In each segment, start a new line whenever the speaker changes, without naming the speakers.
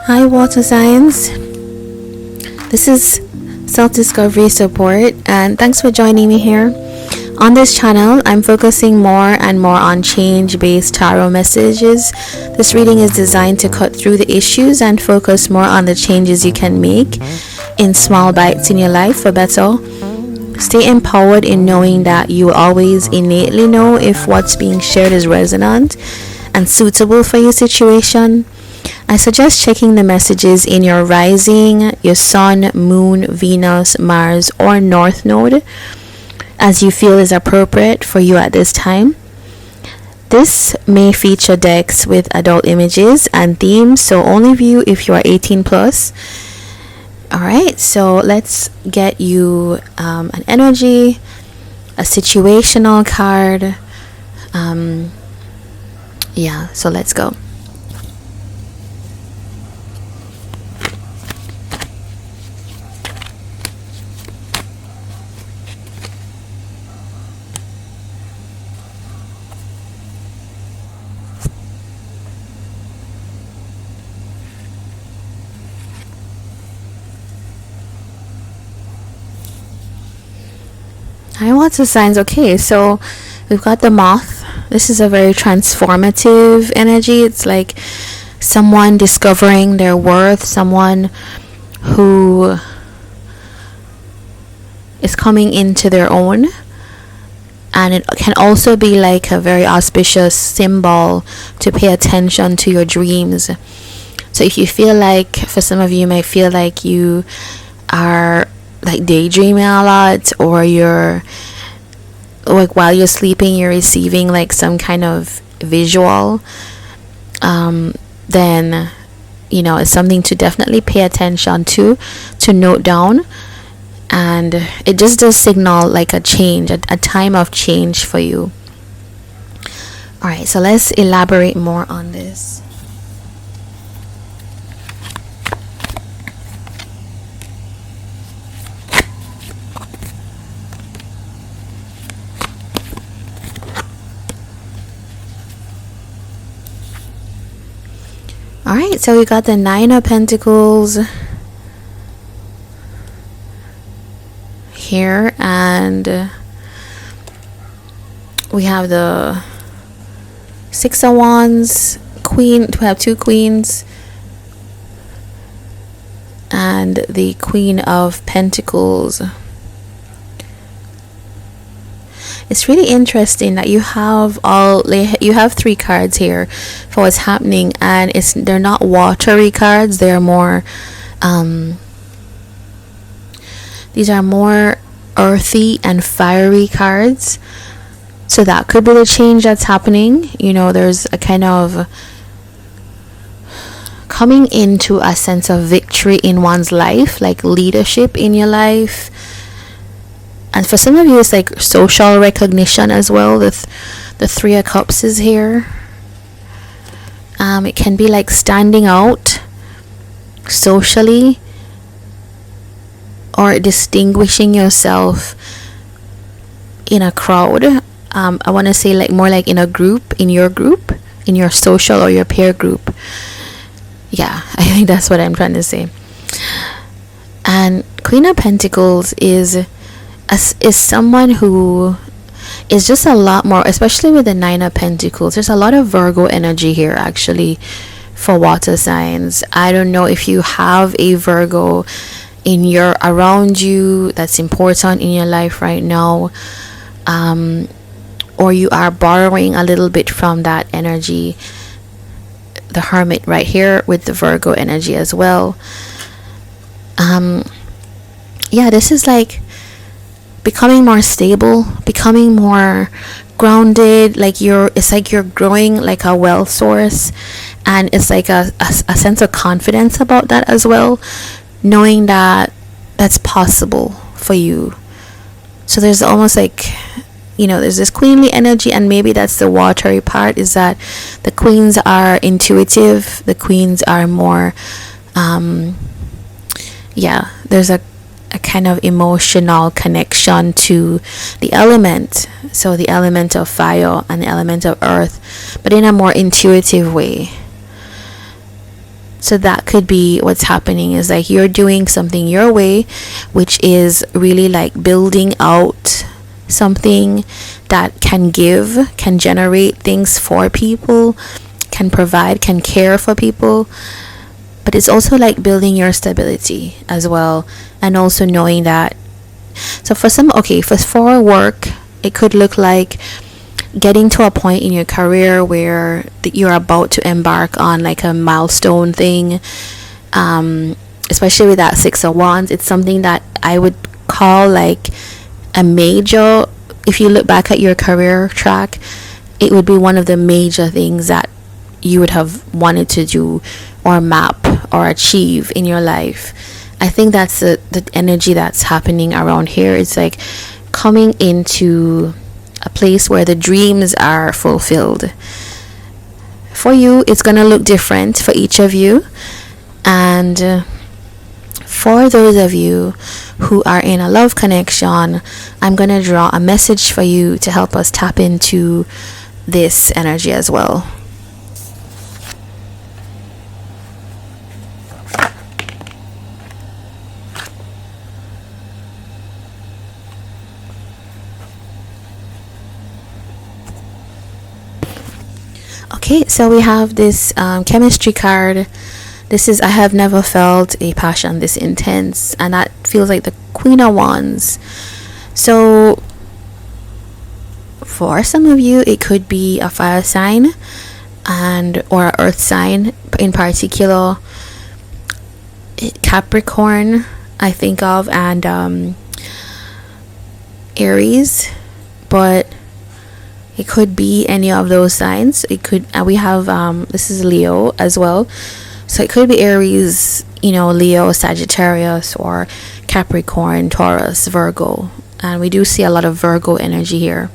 Hi, water signs. This is self discovery support, and thanks for joining me here. On this channel, I'm focusing more and more on change based tarot messages. This reading is designed to cut through the issues and focus more on the changes you can make in small bites in your life for better. Stay empowered in knowing that you always innately know if what's being shared is resonant and suitable for your situation. I suggest checking the messages in your rising, your sun, moon, Venus, Mars, or North node as you feel is appropriate for you at this time. This may feature decks with adult images and themes, so only view if you are 18 plus. Alright, so let's get you an energy, a situational card. So let's go. Hi, water signs. Okay, so we've got the moth. This is a very transformative energy. It's like someone discovering their worth, someone who is coming into their own. And it can also be like a very auspicious symbol to pay attention to your dreams. So if you feel like, for some of you might feel like you are like daydreaming a lot, or you're like while you're sleeping you're receiving like some kind of visual, then it's something to definitely pay attention to note down. And it just does signal like a change, a time of change for you. All right, so let's elaborate more on this. Alright, so we got the Nine of Pentacles here, and we have the Six of Wands, Queen. We have two Queens, and the Queen of Pentacles. It's really interesting that you have three cards here for what's happening, and they're not watery cards. They're more these are more earthy and fiery cards. So that could be the change that's happening. There's a kind of coming into a sense of victory in one's life, like leadership in your life. And for some of you, it's like social recognition as well. The Three of Cups is here. It can be like standing out socially, or distinguishing yourself in a crowd. I want to say like more like in a group, in your social or your peer group. Yeah, I think that's what I'm trying to say. And Queen of Pentacles is someone who is just a lot more, especially with the Nine of Pentacles. There's a lot of Virgo energy here actually for water signs. I don't know if you have a Virgo around you that's important in your life right now, or you are borrowing a little bit from that energy. The Hermit right here with the Virgo energy as well. This is like becoming more stable, becoming more grounded. It's like you're growing like a well source, and it's like a sense of confidence about that as well, knowing that that's possible for you. So there's almost like there's this queenly energy, and maybe that's the watery part, is that the queens are intuitive, the queens are more there's a kind of emotional connection to the element. So the element of fire and the element of earth, but in a more intuitive way. So that could be what's happening, is like you're doing something your way, which is really like building out something that can give, can generate things for people, can provide, can care for people. But it's also like building your stability as well, and also knowing that. So for some, okay, for work, it could look like getting to a point in your career where you're about to embark on like a milestone thing. Especially with that Six of Wands, it's something that I would call like a major. If you look back at your career track, it would be one of the major things that you would have wanted to do or map or achieve in your life. I think that's the energy that's happening around here. It's like coming into a place where the dreams are fulfilled. For you, it's going to look different for each of you. And for those of you who are in a love connection, I'm going to draw a message for you to help us tap into this energy as well. Okay, so we have this chemistry card. This is, I have never felt a passion this intense, and that feels like the Queen of Wands. So for some of you, it could be a fire sign and or an earth sign in particular. Capricorn, I think of, and Aries, but it could be any of those signs. It could, we have this is Leo as well, so it could be Aries, Leo, Sagittarius, or Capricorn, Taurus, Virgo. And we do see a lot of Virgo energy here.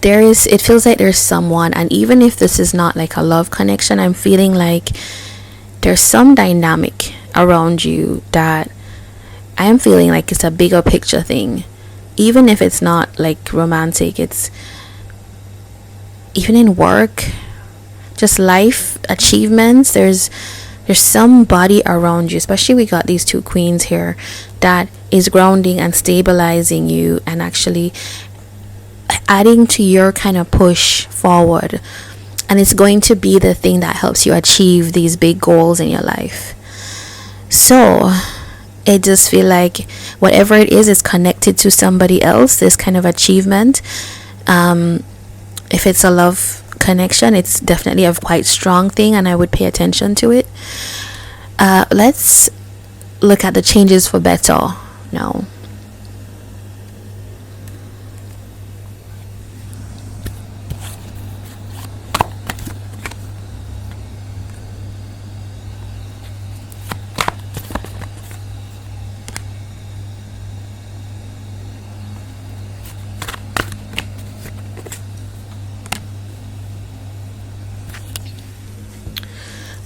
It feels like there's someone, and even if this is not like a love connection, I'm feeling like there's some dynamic around you that I am feeling like it's a bigger picture thing. Even if it's not like romantic, it's even in work, just life achievements. There's somebody around you, especially we got these two queens here, that is grounding and stabilizing you and actually adding to your kind of push forward. And it's going to be the thing that helps you achieve these big goals in your life. So it just feel like whatever it is connected to somebody else, this kind of achievement. If it's a love connection, it's definitely a quite strong thing, and I would pay attention to it. Let's look at the changes for better now.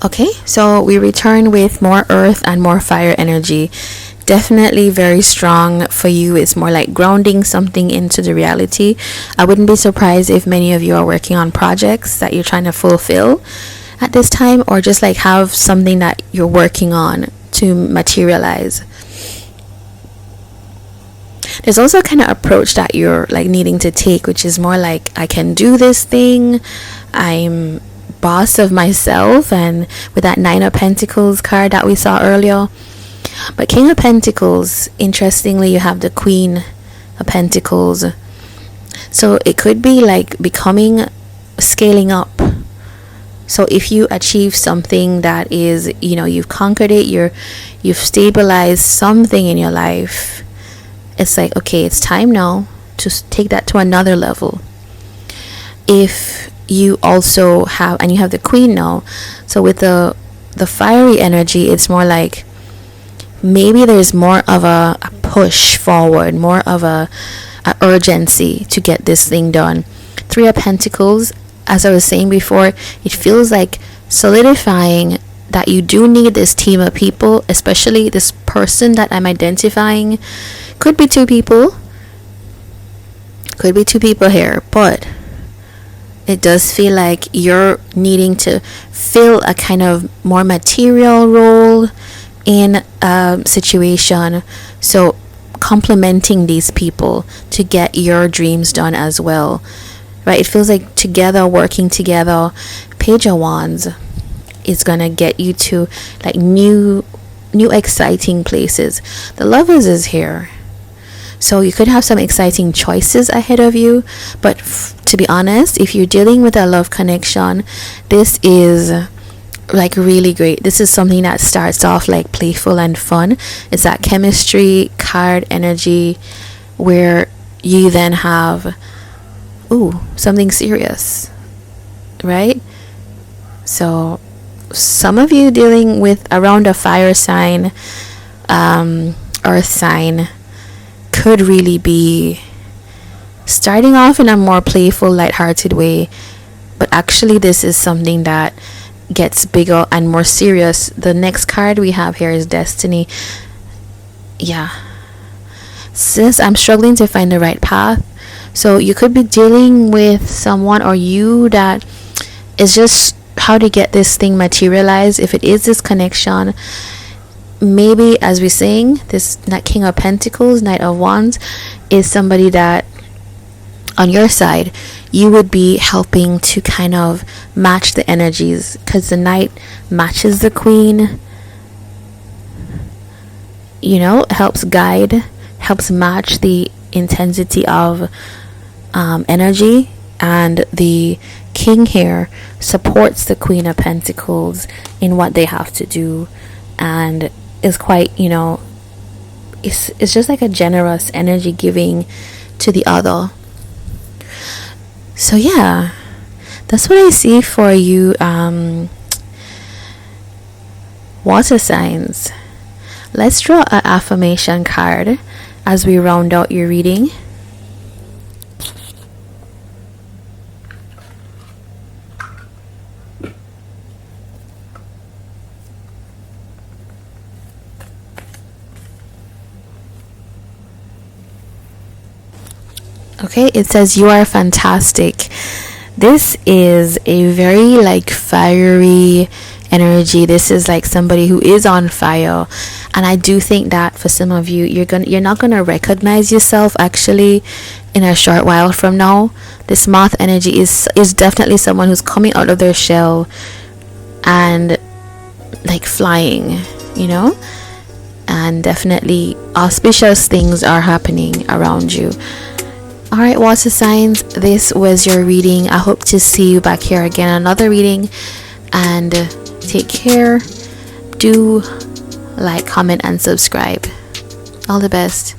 Okay, so we return with more earth and more fire energy. Definitely very strong for you. It's more like grounding something into the reality. I wouldn't be surprised if many of you are working on projects that you're trying to fulfill at this time, or just like have something that you're working on to materialize. There's also a kind of approach that you're like needing to take, which is more like, I can do this thing, I'm boss of myself. And with that Nine of Pentacles card that we saw earlier, but King of Pentacles, interestingly, you have the Queen of Pentacles. So it could be like scaling up. So if you achieve something that is, you've conquered it, you've stabilized something in your life, it's like, okay, it's time now to take that to another level. If you also have, and you have the Queen now, so with the fiery energy, it's more like maybe there's more of a push forward, more of a urgency to get this thing done. Three of Pentacles, as I was saying before, it feels like solidifying that you do need this team of people, especially this person that I'm identifying. Could be two people here, but It does feel like you're needing to fill a kind of more material role in a situation. So complementing these people to get your dreams done as well, right? It feels like together, working together, Page of Wands is gonna get you to like new exciting places. The Lovers is here, so you could have some exciting choices ahead of you. But to be honest, if you're dealing with a love connection, this is like really great. This is something that starts off like playful and fun. It's that chemistry card energy where you then have something serious, right? So some of you dealing with around a fire sign, earth sign, could really be starting off in a more playful, lighthearted way, but actually this is something that gets bigger and more serious. The next card we have here is Destiny. Yeah, sis, I'm struggling to find the right path. So you could be dealing with someone or you that is just how to get this thing materialized. If it is this connection, maybe as we're saying, this King of Pentacles, Knight of Wands is somebody that on your side you would be helping to kind of match the energies, because the Knight matches the Queen, you know, helps guide, helps match the intensity of energy, and the King here supports the Queen of Pentacles in what they have to do, and is quite, you know, it's just like a generous energy giving to the other. So yeah, that's what I see for you, water signs. Let's draw an affirmation card as we round out your reading. Okay, it says you are fantastic. This is a very like fiery energy. This is like somebody who is on fire, and I do think that for some of you, you're not gonna recognize yourself actually in a short while from now. This moth energy is definitely someone who's coming out of their shell and like flying, you know, and definitely auspicious things are happening around you. Alright, water signs, this was your reading. I hope to see you back here again, another reading, and take care. Do like, comment, and subscribe. All the best.